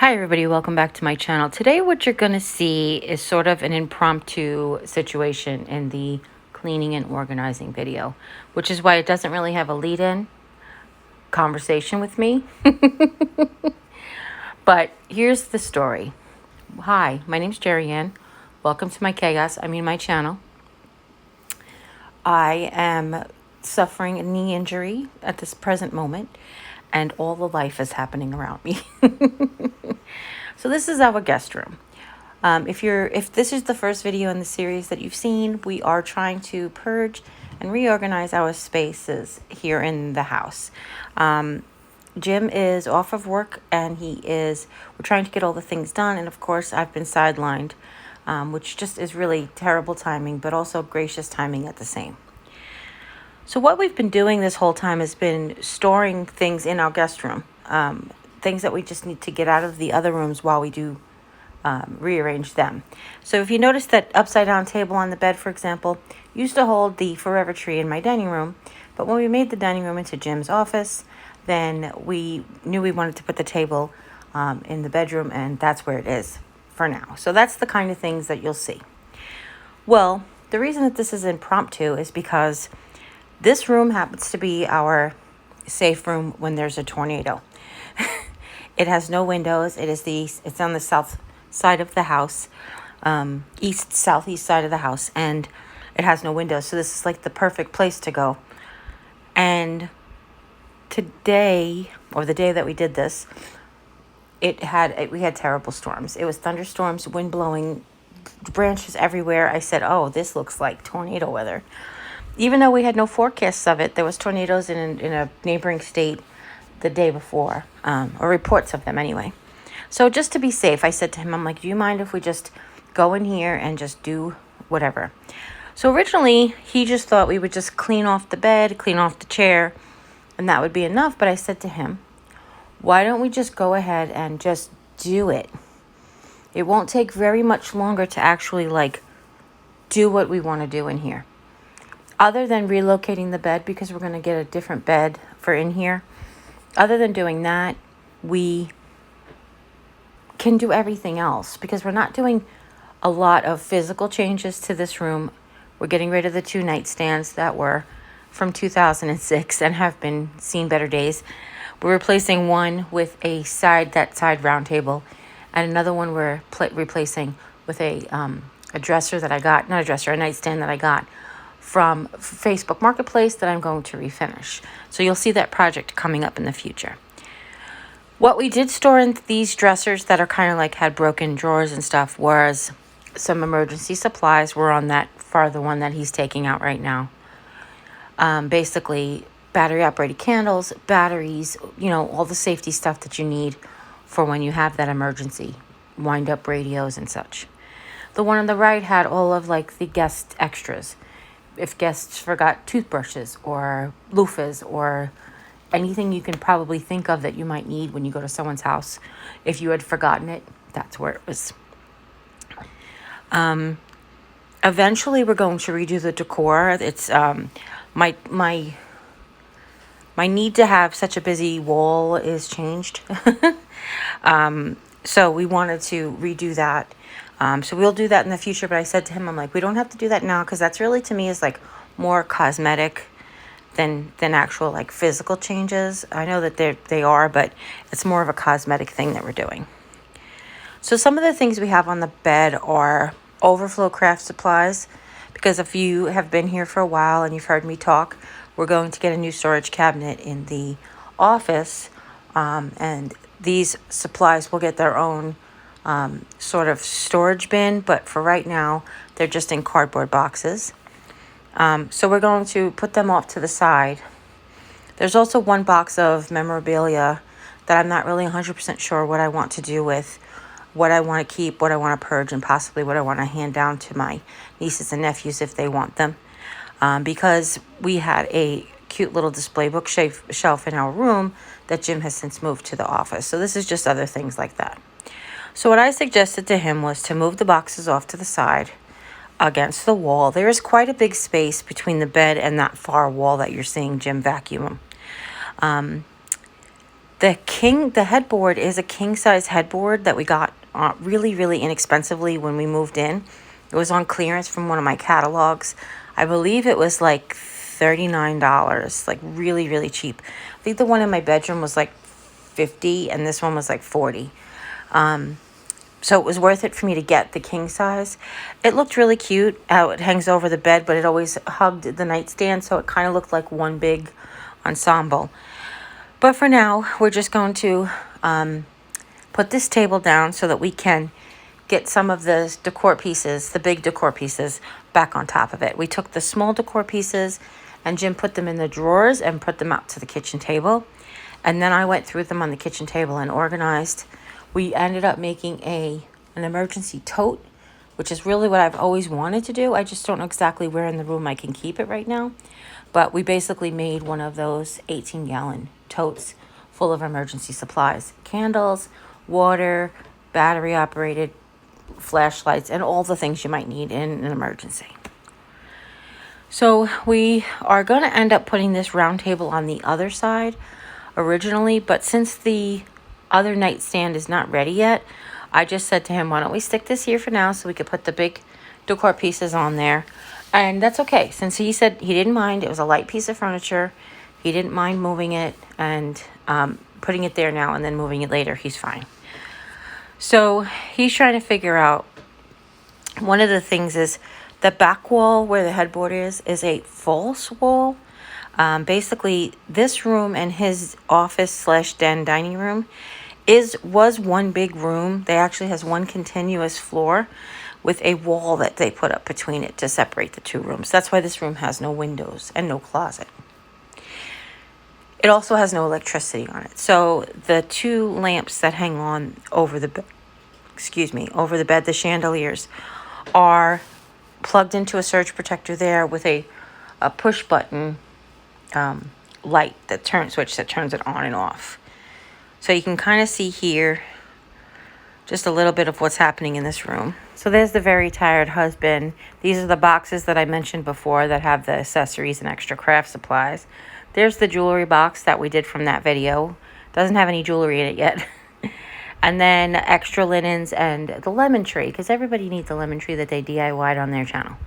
Hi everybody, welcome back to my channel. Today what you're going to see is sort of an impromptu situation in the cleaning and organizing video, which is why it doesn't really have a lead-in conversation with me. But here's the story. Hi, my name's Jeri-Ann. Welcome to my my channel. I am suffering a knee injury at this present moment, and all the life is happening around me. So this is our guest room. If this is the first video in the series that you've seen, we are trying to purge and reorganize our spaces here in the house. Jim is off of work and we're trying to get all the things done. And of course, I've been sidelined, which just is really terrible timing, but also gracious timing at the same. So what we've been doing this whole time has been storing things in our guest room, things that we just need to get out of the other rooms while we do rearrange them. So if you notice that upside down table on the bed, for example, used to hold the forever tree in my dining room. But when we made the dining room into Jim's office, then we knew we wanted to put the table in the bedroom, and that's where it is for now. So that's the kind of things that you'll see. Well, the reason that this is impromptu is because this room happens to be our safe room when there's a tornado. It has no windows. It's on the south side of the house, southeast side of the house, and it has no windows. So this is like the perfect place to go. And today, or the day that we did this, we had terrible storms. It was thunderstorms, wind blowing, branches everywhere. I said, "Oh, this looks like tornado weather." Even though we had no forecasts of it, there was tornadoes in a neighboring state the day before, or reports of them anyway. So just to be safe, I said to him, I'm like, do you mind if we just go in here and just do whatever? So originally, he just thought we would just clean off the bed, clean off the chair, and that would be enough. But I said to him, why don't we just go ahead and just do it? It won't take very much longer to actually do what we want to do in here. Other than relocating the bed, because we're going to get a different bed for in here. Other than doing that, we can do everything else because we're not doing a lot of physical changes to this room. We're getting rid of the 2 nightstands that were from 2006 and have been seen better days. We're replacing one with a side round table, and another one we're replacing with a dresser that I got, not a dresser, a nightstand that I got from Facebook Marketplace that I'm going to refinish. So you'll see that project coming up in the future. What we did store in these dressers that are kind of had broken drawers and stuff was some emergency supplies. We're on that farther one that he's taking out right now. Basically, battery operated candles, batteries, all the safety stuff that you need for when you have that emergency, wind up radios and such. The one on the right had all of the guest extras. If guests forgot toothbrushes or loofahs or anything you can probably think of that you might need when you go to someone's house. If you had forgotten it, that's where it was. Eventually, we're going to redo the decor. It's my need to have such a busy wall is changed. So we wanted to redo that. So we'll do that in the future. But I said to him, I'm like, we don't have to do that now because that's really, to me, is more cosmetic than actual physical changes. I know that they are, but it's more of a cosmetic thing that we're doing. So some of the things we have on the bed are overflow craft supplies, because if you have been here for a while and you've heard me talk, we're going to get a new storage cabinet in the office, and these supplies will get their own sort of storage bin, but for right now, they're just in cardboard boxes. So we're going to put them off to the side. There's also one box of memorabilia that I'm not really 100% sure what I want to do with, what I want to keep, what I want to purge, and possibly what I want to hand down to my nieces and nephews if they want them. Because we had a cute little display book shelf in our room that Jim has since moved to the office. So this is just other things like that. So what I suggested to him was to move the boxes off to the side against the wall. There is quite a big space between the bed and that far wall that you're seeing Jim vacuum. The headboard is a king size headboard that we got really, really inexpensively when we moved in. It was on clearance from one of my catalogs. I believe it was like $39, like really, really cheap. I think the one in my bedroom was like 50 and this one was like 40. So it was worth it for me to get the king size. It looked really cute how it hangs over the bed, but it always hugged the nightstand, so it kind of looked like one big ensemble. But for now, we're just going to put this table down so that we can get some of the decor pieces, the big decor pieces, back on top of it. We took the small decor pieces and Jim put them in the drawers and put them out to the kitchen table. And then I went through them on the kitchen table and organized. We ended up making an emergency tote, which is really what I've always wanted to do. I just don't know exactly where in the room I can keep it right now. But we basically made one of those 18-gallon totes full of emergency supplies. Candles, water, battery-operated flashlights, and all the things you might need in an emergency. So we are going to end up putting this round table on the other side originally, but since the other nightstand is not ready yet, I just said to him, why don't we stick this here for now so we could put the big decor pieces on there. And that's okay, since he said he didn't mind. It was a light piece of furniture. He didn't mind moving it and putting it there now and then moving it later. He's fine. So he's trying to figure out, one of the things is the back wall where the headboard is a false wall. Basically, this room and his office / den dining room was one big room. They actually has one continuous floor with a wall that they put up between it to separate the two rooms. That's why this room has no windows and no closet. It also has no electricity on it. So the two lamps that hang on over the bed, the chandeliers, are plugged into a surge protector there with a push button light switch that turns it on and off. So you can kind of see here just a little bit of what's happening in this room. So there's the very tired husband. These are the boxes that I mentioned before that have the accessories and extra craft supplies. There's the jewelry box that we did from that video. Doesn't have any jewelry in it yet. And then extra linens and the lemon tree, because everybody needs a lemon tree that they DIY'd on their channel.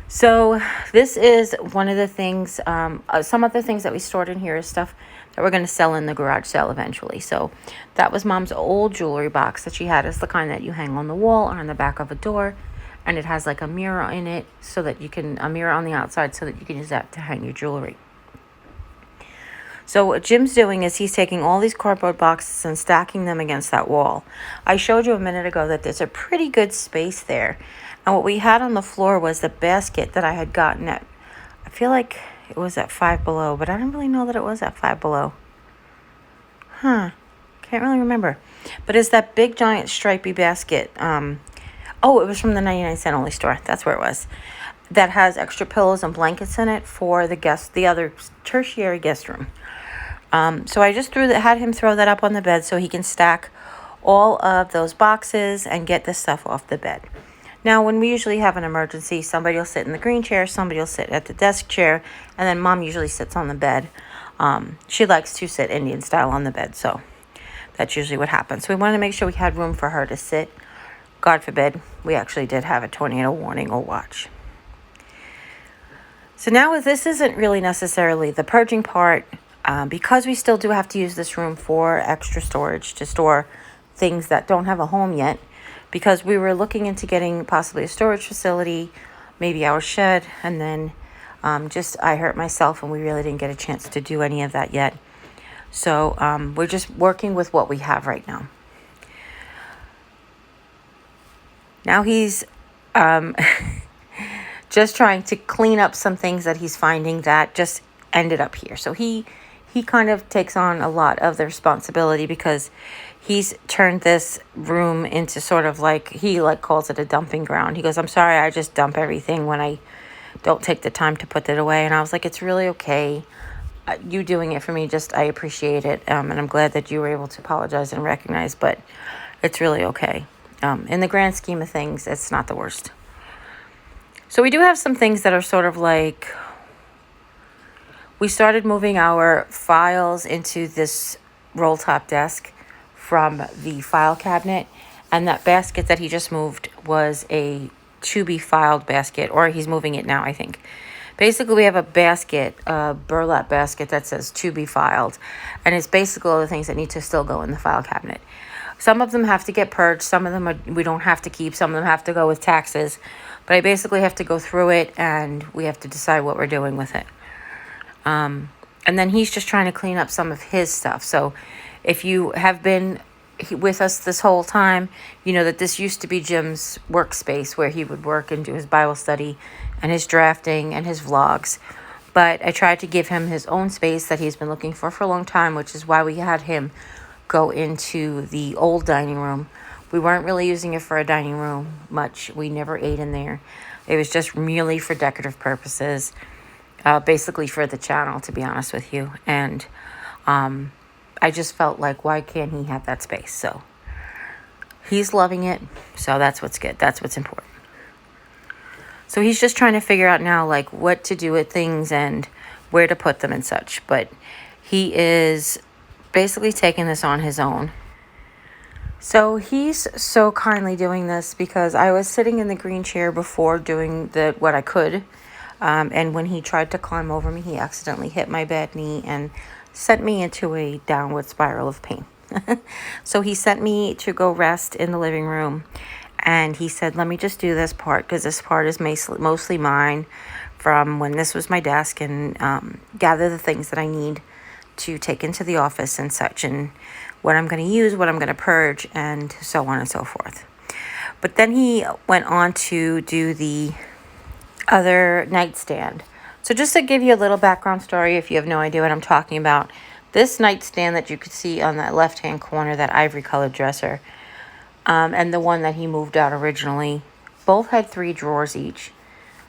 So this is one of the things, some other things that we stored in here is stuff that we're going to sell in the garage sale eventually. So that was Mom's old jewelry box that she had. It's the kind that you hang on the wall or on the back of a door. And it has like a mirror in it so that you can, a mirror on the outside so that you can use that to hang your jewelry. So what Jim's doing is he's taking all these cardboard boxes and stacking them against that wall. I showed you a minute ago that there's a pretty good space there. And what we had on the floor was the basket that I had gotten at, I feel like it was at Five Below, but I don't really know that it was at Five Below. Can't really remember. But it's that big giant stripy basket. Oh, it was from the 99-cent only store. That's where it was. That has extra pillows and blankets in it for the other tertiary guest room. So I just had him throw that up on the bed so he can stack all of those boxes and get this stuff off the bed. Now, when we usually have an emergency, somebody will sit in the green chair, somebody will sit at the desk chair, and then Mom usually sits on the bed. She likes to sit Indian style on the bed, so that's usually what happens. So we wanted to make sure we had room for her to sit. God forbid, we actually did have a tornado warning or watch. So now this isn't really necessarily the purging part, because we still do have to use this room for extra storage to store things that don't have a home yet, because we were looking into getting possibly a storage facility, maybe our shed, and then I hurt myself and we really didn't get a chance to do any of that yet. So we're just working with what we have right now. Now he's just trying to clean up some things that he's finding that just ended up here. So he kind of takes on a lot of the responsibility because he's turned this room into sort of like, he calls it a dumping ground. He goes, I'm sorry, I just dump everything when I don't take the time to put it away. And I was like, it's really okay. You doing it for me, I appreciate it. And I'm glad that you were able to apologize and recognize, but it's really okay. In the grand scheme of things, it's not the worst. So we do have some things that are sort of like, We started moving our files into this roll top desk from the file cabinet, and that basket that he just moved was a to be filed basket, or he's moving it now, I think. Basically, we have a basket, a burlap basket that says to be filed, and it's basically all the things that need to still go in the file cabinet. Some of them have to get purged, some of them we don't have to keep, some of them have to go with taxes, but I basically have to go through it and we have to decide what we're doing with it. And then he's just trying to clean up some of his stuff. So if you have been with us this whole time, you know that this used to be Jim's workspace where he would work and do his Bible study and his drafting and his vlogs. But I tried to give him his own space that he's been looking for a long time, which is why we had him go into the old dining room. We weren't really using it for a dining room much. We never ate in there. It was just merely for decorative purposes, basically for the channel, to be honest with you. And I just felt like, why can't he have that space? So he's loving it. So that's what's good. That's what's important. So he's just trying to figure out now, like, what to do with things and where to put them and such. But he is basically taking this on his own. So he's so kindly doing this because I was sitting in the green chair before doing what I could. And when he tried to climb over me, he accidentally hit my bad knee and sent me into a downward spiral of pain. So he sent me to go rest in the living room. And he said, let me just do this part because this part is mostly mine from when this was my desk, and gather the things that I need to take into the office and such, and what I'm going to use, what I'm going to purge, and so on and so forth. But then he went on to do the other nightstand. So just to give you a little background story, if you have no idea what I'm talking about, this nightstand that you could see on that left-hand corner, that ivory colored dresser, and the one that he moved out originally, both had 3 drawers each.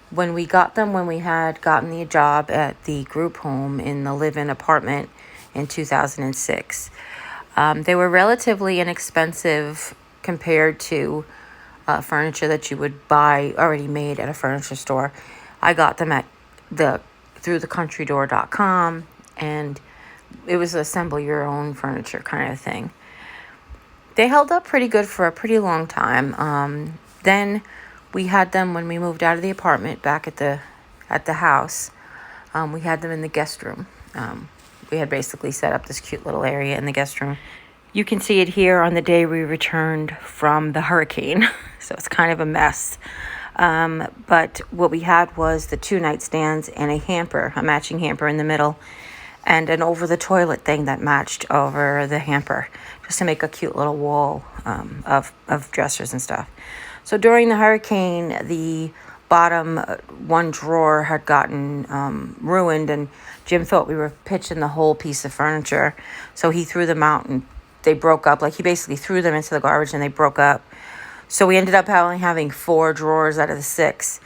When we got them, when we had gotten the job at the group home in the live-in apartment in 2006, they were relatively inexpensive compared to furniture that you would buy already made at a furniture store. I got them through theCountryDoor.com, and it was assemble your own furniture kind of thing. They held up pretty good for a pretty long time. Then we had them when we moved out of the apartment back at the house. We had them in the guest room. We had basically set up this cute little area in the guest room. You can see it here on the day we returned from the hurricane. So it's kind of a mess. But what we had was the 2 nightstands and a hamper, a matching hamper in the middle, and an over-the-toilet thing that matched over the hamper, just to make a cute little wall of dressers and stuff. So during the hurricane, the bottom one drawer had gotten ruined, and Jim thought we were pitching the whole piece of furniture. So he threw them out, and they broke up. Like, he basically threw them into the garbage, and they broke up. So we ended up only having 4 drawers out of the 6.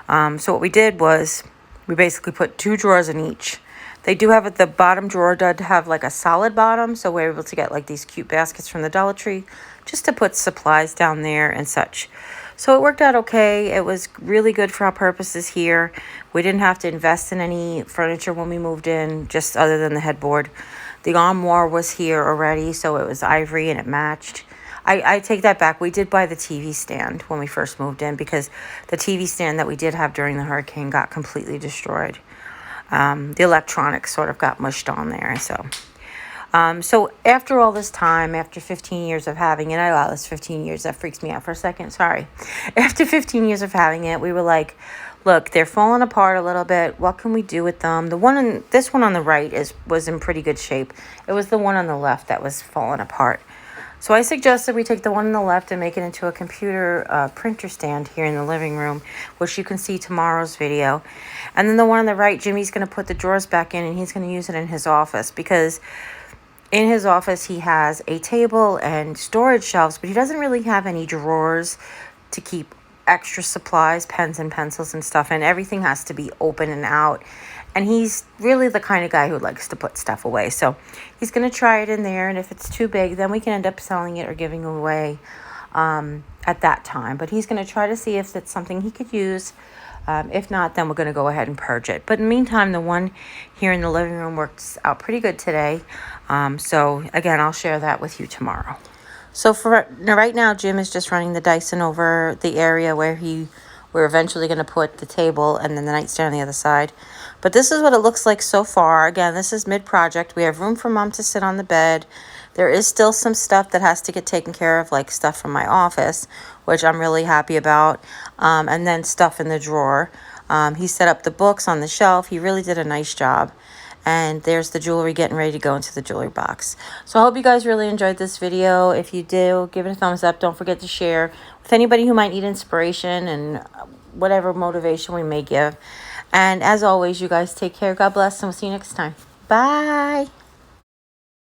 So what we did was we basically put 2 drawers in each. They do have the bottom drawer did have like a solid bottom, so we're able to get like these cute baskets from the Dollar Tree just to put supplies down there and such. So it worked out okay. It was really good for our purposes here. We didn't have to invest in any furniture when we moved in, just other than the headboard. The armoire was here already, so it was ivory and it matched. I take that back. We did buy the TV stand when we first moved in because the TV stand that we did have during the hurricane got completely destroyed. The electronics sort of got mushed on there. So after all this time, after 15 years of having it, that's 15 years. That freaks me out for a second. Sorry. After 15 years of having it, we were like, look, they're falling apart a little bit. What can we do with them? This one on the right was in pretty good shape. It was the one on the left that was falling apart. So I suggested we take the one on the left and make it into a computer printer stand here in the living room, which you can see tomorrow's video. And then the one on the right, Jimmy's going to put the drawers back in, and he's going to use it in his office because in his office he has a table and storage shelves, but he doesn't really have any drawers to keep extra supplies, pens and pencils and stuff, and everything has to be open and out. And he's really the kind of guy who likes to put stuff away. So he's going to try it in there. And if it's too big, then we can end up selling it or giving it away at that time. But he's going to try to see if it's something he could use If not, then we're going to go ahead and purge it. But in the meantime, the one here in the living room works out pretty good today. So again, I'll share that with you tomorrow. So for right now, Jim is just running the Dyson over the area where we're eventually going to put the table and then the nightstand on the other side. But this is what it looks like so far. Again, this is mid-project. We have room for Mom to sit on the bed. There is still some stuff that has to get taken care of, like stuff from my office, which I'm really happy about, and then stuff in the drawer. He set up the books on the shelf. He really did a nice job. And there's the jewelry getting ready to go into the jewelry box. So I hope you guys really enjoyed this video. If you do, give it a thumbs up. Don't forget to share with anybody who might need inspiration and whatever motivation we may give. And as always, you guys take care. God bless, and we'll see you next time. Bye.